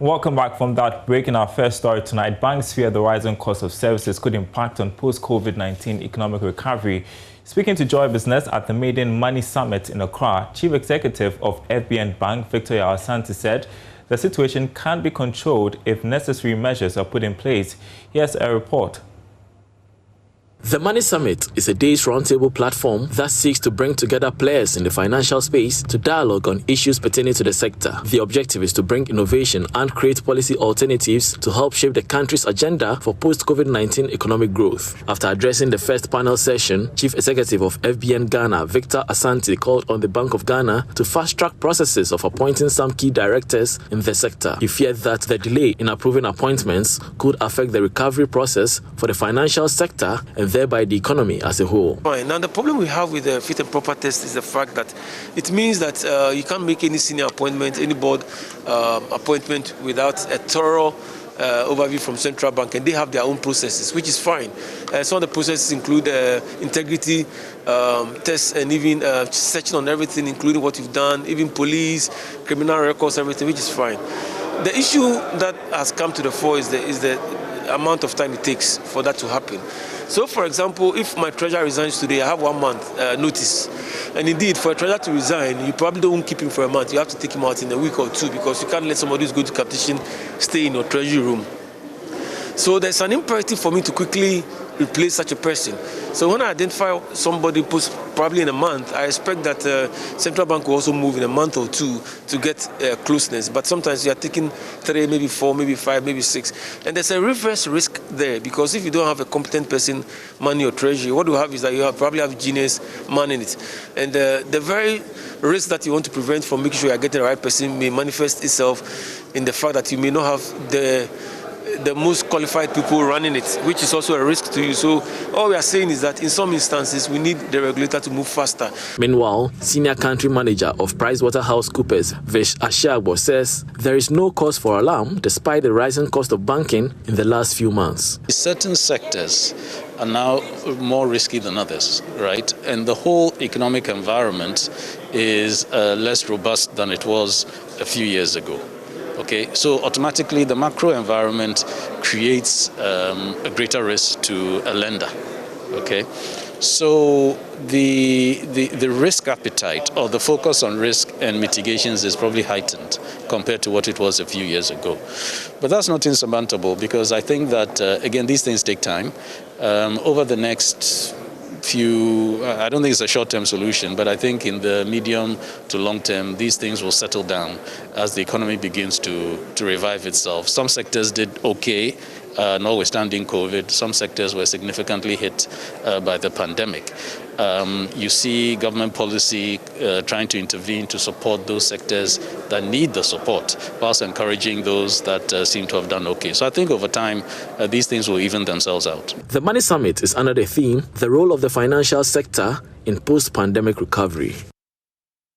Welcome back from that break. In our first story tonight, banks fear the rising cost of services could impact on post-COVID-19 economic recovery. Speaking to Joy Business at the Maiden Money Summit in Accra, Chief Executive of FBN Bank, Victor Asante, said the situation can be controlled if necessary measures are put in place. Here's a report. The Money Summit is a day's roundtable platform that seeks to bring together players in the financial space to dialogue on issues pertaining to the sector. The objective is to bring innovation and create policy alternatives to help shape the country's agenda for post-COVID-19 economic growth. After addressing the first panel session, Chief Executive of FBN Ghana, Victor Asante, called on the Bank of Ghana to fast-track processes of appointing some key directors in the sector. He feared that the delay in approving appointments could affect the recovery process for the financial sector and thereby the economy as a whole. Now, the problem we have with the fit and proper test is the fact that it means that you can't make any senior appointment, any board appointment without a thorough overview from Central Bank, and they have their own processes, which is fine. Some of the processes include integrity tests and even searching on everything, including what you've done, even police, criminal records, everything, which is fine. The issue that has come to the fore is the amount of time it takes for that to happen. So, for example, if my treasurer resigns today, I have 1 month notice. And indeed, for a treasurer to resign, you probably don't keep him for a month. You have to take him out in a week or two because you can't let somebody who's going to competition stay in your treasury room. So there's an imperative for me to quickly replace such a person. So when I identify somebody probably in a month, I expect that Central Bank will also move in a month or two to get closeness. But sometimes you are taking 3, maybe 4, maybe 5, maybe 6. And there's a reverse risk there because if you don't have a competent person manning your treasury, what you have is that you probably have genius manning it. And the very risk that you want to prevent from making sure you are getting the right person may manifest itself in the fact that you may not have the most qualified people running it, which is also a risk to you. So all we are saying is that in some instances, we need the regulator to move faster. Meanwhile, Senior Country Manager of PricewaterhouseCoopers, Vish Ashiagbo, says there is no cause for alarm despite the rising cost of banking in the last few months. Certain sectors are now more risky than others, right? And the whole economic environment is less robust than it was a few years ago. Okay, so automatically the macro environment creates a greater risk to a lender. Okay, so the risk appetite or the focus on risk and mitigations is probably heightened compared to what it was a few years ago. But that's not insurmountable because I think that again these things take time. Over the next I don't think it's a short-term solution, but I think in the medium to long term, these things will settle down as the economy begins to revive itself. Some sectors did okay, notwithstanding COVID. Some sectors were significantly hit by the pandemic. You see government policy trying to intervene to support those sectors that need the support, whilst encouraging those that seem to have done okay. So I think over time, these things will even themselves out. The Money Summit is under the theme, the role of the financial sector in post-pandemic recovery.